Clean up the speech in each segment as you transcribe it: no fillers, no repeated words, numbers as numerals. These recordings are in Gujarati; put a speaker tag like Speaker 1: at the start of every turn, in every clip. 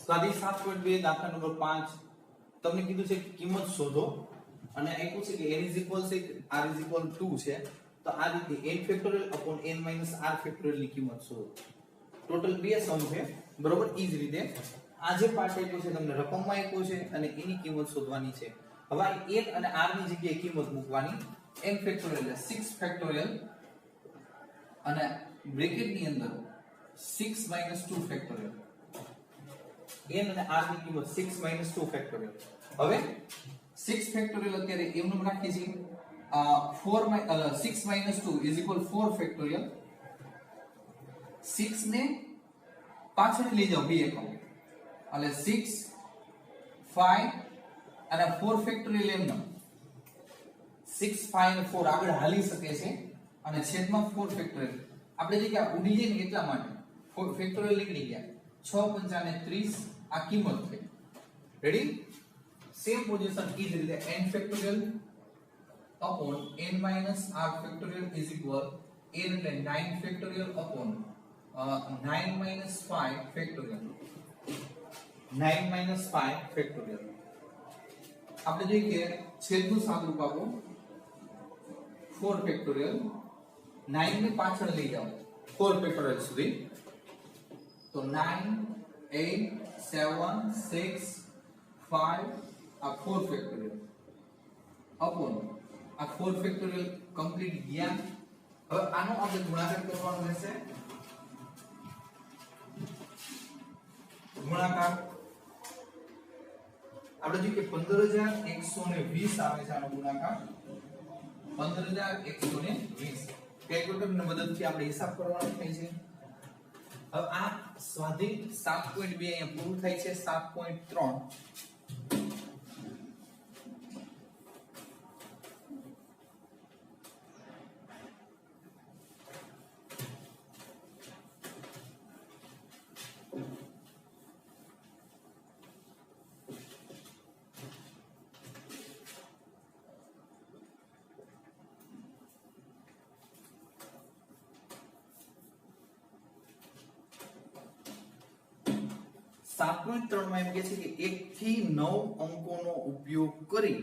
Speaker 1: સ્વાધ્યાય 7.2 દાખલા નંબર 5 તમને કીધું છે કે કિંમત શોધો અને આપ્યું છે કે n = 6 r = 2 છે તો આ રીતે n factorial upon n - r factorial ની કિંમત શોધો. ટોટલ બે સમ છે બરોબર. ઈ જ રીતે આ જે પાર્ટ આપ્યો છે તમને રકમમાં આપ્યો છે અને એની કિંમત શોધવાની છે. હવે આ n અને r ની જગ્યાએ કિંમત મૂકવાની. n ફેક્ટોરિયલ એટલે 6 ફેક્ટોરિયલ અને બ્રેકેટ ની અંદર 6 - 2 ફેક્ટોરિયલ. n અને r ની કિંમત 6 - 2 ફેક્ટોરિયલ. હવે 6 ફેક્ટોરિયલ અત્યારે એમનું રાખીએ છીએ 6 - 2 = 4 ફેક્ટોરિયલ. 6 ને પાછળ લઈ જાઓ બે એકમ એટલે 6 5 અને 4 ફેક્ટોરિયલ એમનો 6 5 અને 4 આગળ હાલી શકે છે અને છેદમાં 4 ફેક્ટોરિયલ. આપણે જે કે ઉડી જાય ને એટલા માટે 4 ફેક્ટોરિયલ નીકળી ગયા. 6 5 ને 30 આ કિંમત થઈ. રેડી? સેમ પોઝિશન ઈ જ રીતે n factorial upon n - r factorial n એટલે 9 ફેક્ટોરિયલ upon 9 - 5 ફેક્ટોરિયલ. 9 - 5 ફેક્ટોરિયલ. આપણે જોઈએ કે છેદનું સાદુરૂપ આપો 4 ફેક્ટોરિયલ. 9 ને પાછળ લઈ જાઓ 4 ફેક્ટોરિયલ સુધી તો 9 8 7 6 5 આ 4 ફેક્ટોરિયલ upon આ 4 ફેક્ટોરિયલ કમ્પ્લીટ ગયા. હવે આનો આપણે ગુણાકાર કરવાનો રહેશે. ગુણાકાર આપણે જોઈએ કે 15120 આવે છે આનો ગુણાકાર 15120. કેલ્ક્યુલેટરની મદદથી આપણે હિસાબ કરવાનો થાય છે. હવે આ સ્વાધ્યાય 7.2 અહીંયા પૂરું થાય છે. 7.3 7.3 માં એમ કહે છે કે 1 થી 9 અંકોનો ઉપયોગ કરી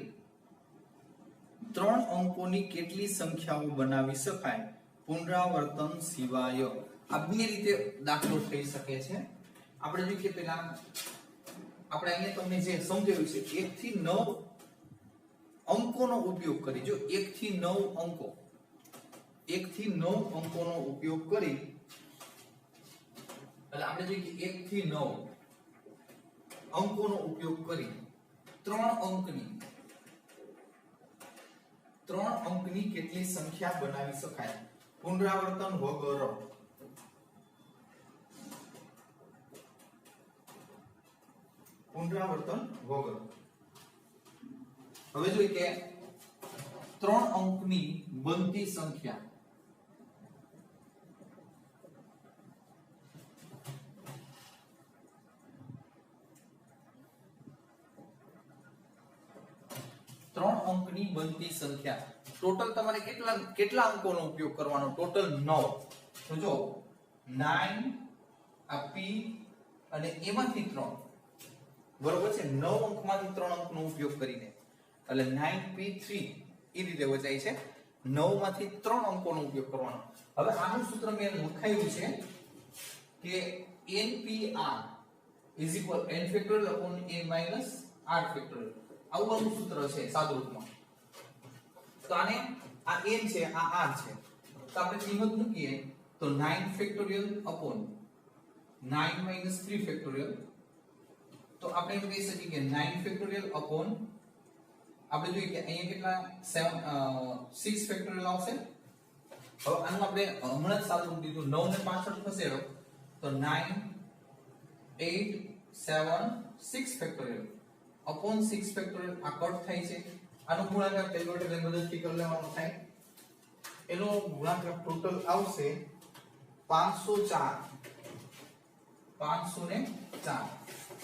Speaker 1: 3 અંકોની કેટલી સંખ્યાઓ બનાવી શકાય પુનરાવર્તન સિવાય. આ બે રીતે દાખલો થઈ શકે છે. આપણે જોઈએ કે પહેલા આપણે અહીંયા તમને જે સમજાવ્યું છે 1 થી 9 અંકોનો ઉપયોગ કરી. જો 1 થી 9 અંકો 1 થી 9 અંકોનો ઉપયોગ કરી એટલે આપણે જોઈએ કે 1 થી 9 અંકોનો ઉપયોગ કરી 3 અંકની કેટલી સંખ્યા બનાવી શકાય પુનરાવર્તન વગર. પુનરાવર્તન વગર. હવે જોઈએ કે 3 અંકની બનતી સંખ્યા અંકની બનતી સંખ્યા. ટોટલ તમારે કેટલા અંકોનો ઉપયોગ કરવાનો? ટોટલ 9. તો જો 9 આ p અને એમાંથી 3 બરોબર છે. 9 અંકમાંથી 3 અંકનો ઉપયોગ કરીને એટલે 9p3 એ રીતે વચાય છે. 9 માંથી 3 અંકોનો ઉપયોગ કરવાનો. હવે આનું સૂત્ર મેં લખાયું છે કે npr n factorial upon n - r factorial. આવું સૂત્ર છે સાદુરૂપમાં. તો આને આ n છે આ r છે તો આપણે કિંમત મૂકીએ તો 9 ફેક્ટોરિયલ upon 9 - 3 ફેક્ટોરિયલ. તો આપણે એમ કહી શકીએ કે 9 ફેક્ટોરિયલ upon આપણે જોઈએ કે અહીંયા કેટલા 6 ફેક્ટોરિયલ આવશે. હવે આનું આપણે હમણાં જ સાદુરૂપ દીધું 9 ને પાછળ ખસેડો તો 9 8 7 6 ફેક્ટોરિયલ upon 6 ફેક્ટોરિયલ આ કટ થાય છે. આનો ગુણાકાર કેલ્ક્યુલેટરની મદદથી કરી લેવાનો થાય. એનો ગુણાકાર ટોટલ આવશે 504.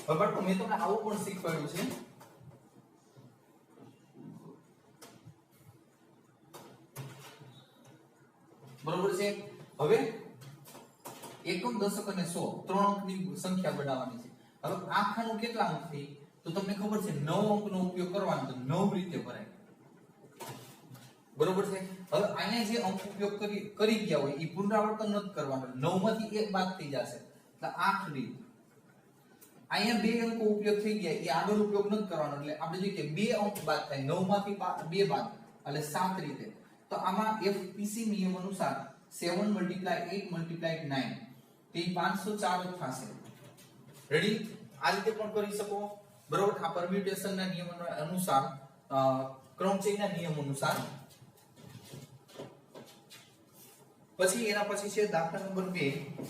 Speaker 1: હવે બાળકો મેં તમને આવું પણ શીખવાડ્યું છે. બરોબર છે. હવે એકમ દશક અને 100 ત્રણ અંકની સંખ્યા બનાવવાની છે. હવે આ ખાનું કેટલા અંક થઈ તો તમને ખબર છે 9 અંકનો ઉપયોગ કરવાનો તો 9 રીતે ભરાય બરોબર છે હવે અહીંયા જે અંક ઉપયોગ કરી ગયા હોય એ પુનરાવર્તન નથી કરવાનું 9 માંથી એક બાદ થઈ જશે એટલે 8 રીત અહીંયા બે અંકો ઉપયોગ થઈ ગયા એ આગળ ઉપયોગ નથી કરવાનો એટલે આપણે જોઈએ કે બે અંક બાદ થાય 9 માંથી બે બાદ એટલે 7 રીતે તો આમાં એફપીસી નિયમ અનુસાર 7 × 8 × 9 તે 504 જ થશે રેડી આ રીતે પણ કરી શકો બરોબર આ પરમ્યુટેશન ના નિયમ અનુસાર ક્રમચયના નિયમ અનુસાર પછી એના પછી છે દાખલા નંબર 2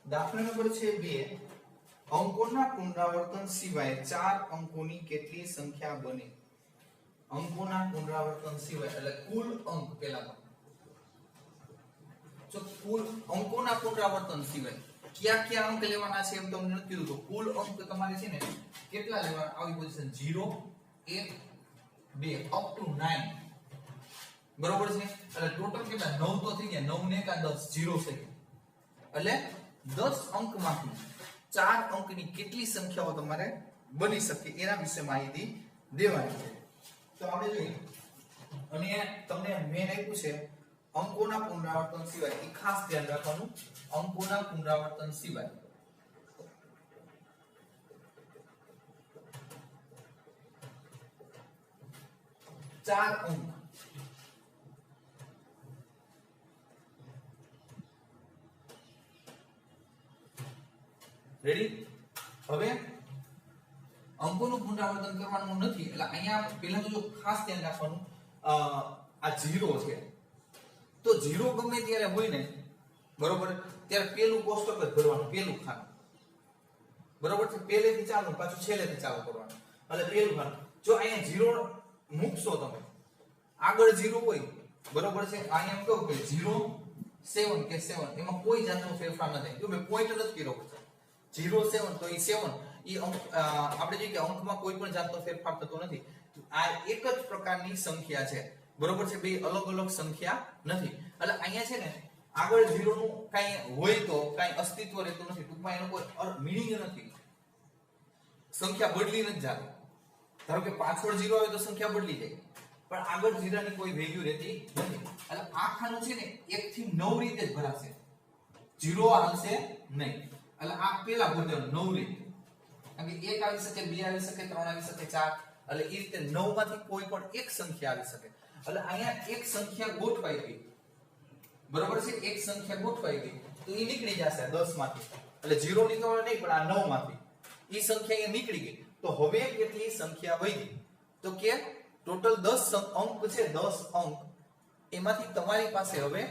Speaker 1: દાખલા નંબર છે 2 અંકોના પુનરાવર્તન સિવાય 4 અંકોની કેટલી સંખ્યા બને અંકોના પુનરાવર્તન સિવાય એટલે કુલ અંક પેલા જો કુલ અંકોના પુનરાવર્તન સિવાય કયા અંક લેવાના છે એમ તમને નથી કીધું તો કુલ અંક તમારે છે ને કેટલા લેવાના આવી પોઝિશન 0 1 2 અપ ટુ 9 બરોબર છે એટલે ટોટલ કેટલા 9 તો થઈ ગયા 9 ને કા 10 0 છે એટલે 10 અંકમાંથી 4 અંકની કેટલી સંખ્યાઓ તમારે બની શકે એના વિશે માહિતી દેવાની છે તો આપણે જોઈએ અને તમને મેન આપ્યું છે અંકોના પુનરાવર્તન સિવાય એ ખાસ ધ્યાન રાખવાનું અંકોના પુનરાવર્તન સિવાય ચાર અંક રેડી હવે અંકોનું પુનરાવર્તન કરવાનું નથી એટલે અહીંયા પહેલા તો જો ખાસ ધ્યાન રાખવાનું આ 0 છે તો 0 ગમે ત્યારે હોય ને બરોબર ત્યારે પેલું કોષ્ટક જ ભરવાનું પેલું ખાનું બરોબર છે પહેલેથી ચાલુ પાછું છેલ્લેથી ચાલુ કરવાનું એટલે પેલું ખાનું જો અહીંયા 0 મૂકશો તમે આગળ 0 હોય બરોબર છે અહીંયા કેવું કે 0 7 કે 7 એમાં કોઈ જાતનો ફેરફાર નથી જો મેં પોઈન્ટ નથી કર્યો 0 7 તો એ 7 ઈ અંક આપણે જોઈએ કે અંકમાં કોઈ પણ જાતનો ફેરફાર થતો નથી આ એક જ પ્રકારની સંખ્યા છે બરોબર છે બે અલગ અલગ સંખ્યા નથી એટલે અહીંયા છે ને આગળ 0 નું કાઈ હોય તો કાઈ અસ્તિત્વ રહેતું નથી ટૂંકમાં એનો કોઈ મીનિંગ નથી સંખ્યા બદલી નથી જાતી ધારો કે પાછળ 0 આવે તો સંખ્યા બદલી જાય પણ આગળ 0 ની કોઈ વેલ્યુ રહેતી નથી એટલે આ ખાનું છે ને 1 થી 9 રીતે જ ભરાશે 0 આવશે નહીં એટલે આ પેલા ભરી દેવાનું 9 રીતે કારણ કે 1 આવી શકે 2 આવી શકે 3 આવી શકે 4 એટલે એ રીતે 9 માંથી કોઈ પણ એક સંખ્યા આવી શકે એટલે અહીંયા એક સંખ્યા ગોઠવાઈ ગઈ બરોબર છે એક સંખ્યા ગોઠવાઈ ગઈ તો એ નીકળી જશે 10 માંથી એટલે 0 ની તો નહીં પણ આ 9 માંથી એ સંખ્યા અહીંયા નીકળી ગઈ તો હવે કેટલી સંખ્યા વધી તો કે ટોટલ 10 અંક છે 10 અંક એમાંથી તમારી પાસે હવે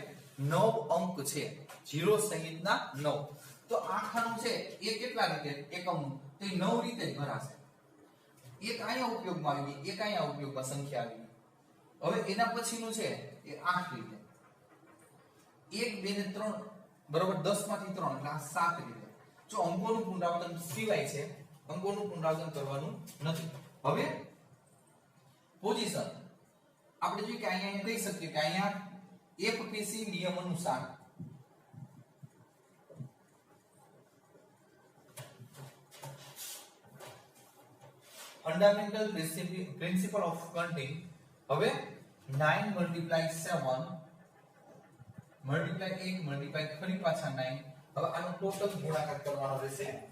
Speaker 1: 9 અંક છે 0 સહિતના 9 તો આ ખાનું છે એ કેટલા રીતે એકમ તો એ 9 રીતે જ ભરાશે એક અહીંયા ઉપયોગમાં આવી એક અહીંયા ઉપયોગમાં સંખ્યા આવી હવે એના પછીનું છે એ 8 રીતે 1 2 ને 3 બરોબર 10 માંથી 3 એટલે આ 7 રીતે જો અંકોનું પુનરાવર્તન સિવાય છે અંકોનું પુનરાવર્તન કરવાનું નથી હવે પોઝિશન આપણે જોઈએ કે અહીંયા કહી શકીએ કે અહીંયા એફપીસી નિયમ અનુસાર ફંડામેન્ટલ પ્રિન્સિપલ ઓફ કાઉન્ટિંગ હવે 9 મલ્ટીપ્લાય 7 મલ્ટીપ્લાય 1 મલ્ટીપ્લાય ફરી પાછા 9 હવે આનો ટોટલ ગુણાકાર કરવાનો રહેશે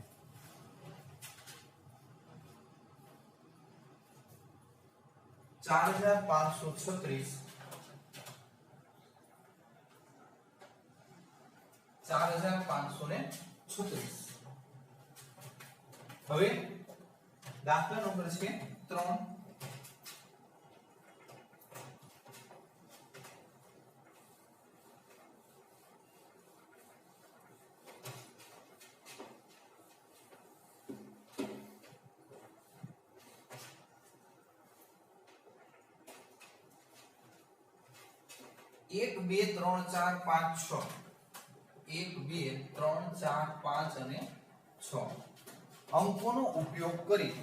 Speaker 1: 4536 4536 હવે દાખલા નંબર છે 3 1 1 2 3 4 5 6 1 2 3 4 5 અને 6 અંકોનો ઉપયોગ કરી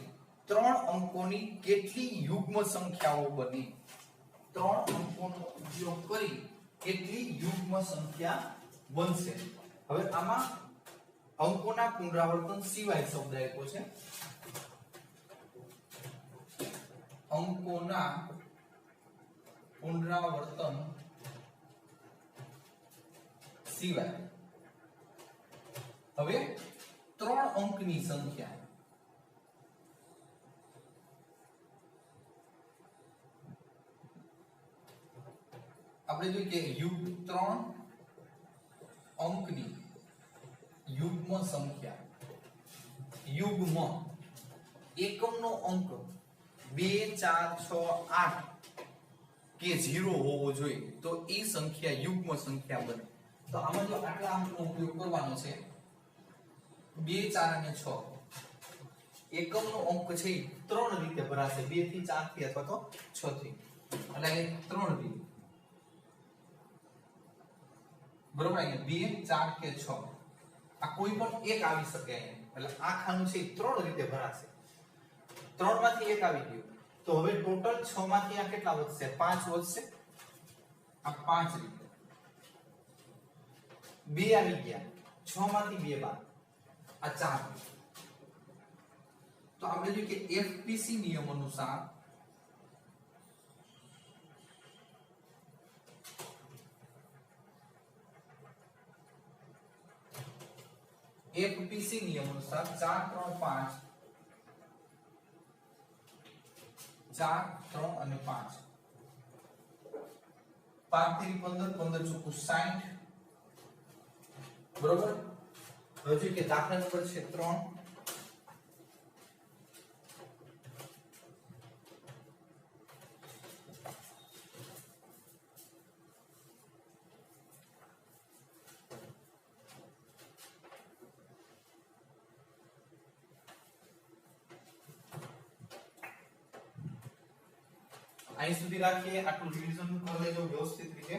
Speaker 1: 3 અંકોની કેટલી યુગ્મ સંખ્યાઓ બની? 3 અંકોનો ઉપયોગ કરી કેટલી યુગ્મ સંખ્યા બનશે? હવે આમાં અંકોના પુનરાવર્તન સિવાય શબ્દ આપ્યો છે. અંકોના પુનરાવર્તન સિવાય. હવે 3 અંકની સંખ્યા આપણે જોઈએ કે 3 અંકની યુગ્મ સંખ્યા. યુગ્મ એકમનો અંક 2 4 6 8 કે 0 હોવો જોઈએ તો એ સંખ્યા યુગ્મ સંખ્યા બને. તો આમાં જો આટલા અંકનો ઉપયોગ કરવાનો છે 2 4 અને 6 એકમનો અંક છે 3 રીતે ભરાશે 2 થી 4 થી અથવા તો 6 થી એટલે 3 રીતે બરોબર. અહીંયા 2 4 કે 6 આ કોઈ પણ એક આવી શકે અહીંયા એટલે આ ખાનું છે 3 રીતે ભરાશે. 3 માંથી એક આવી ગયું તો હવે ટોટલ 6 માંથી આ કેટલા વધશે? 5 વધશે. આ 5 રીતે 2 આવી ગયા 6 માંથી 2 બાદ આ 4. તો આપણે જોઈએ કે એફપીસી નિયમ અનુસાર एफपीसी नियम अनुसार 4 3 5 4 3 અને 5 5 થી 15 15 ચોકુ 60 બરોબર. હજુ કે દાખલા નંબર છે 3 અહીં સુધી રાખીએ. આટલું રિવિઝન કરી લેજો વ્યવસ્થિત રીતે.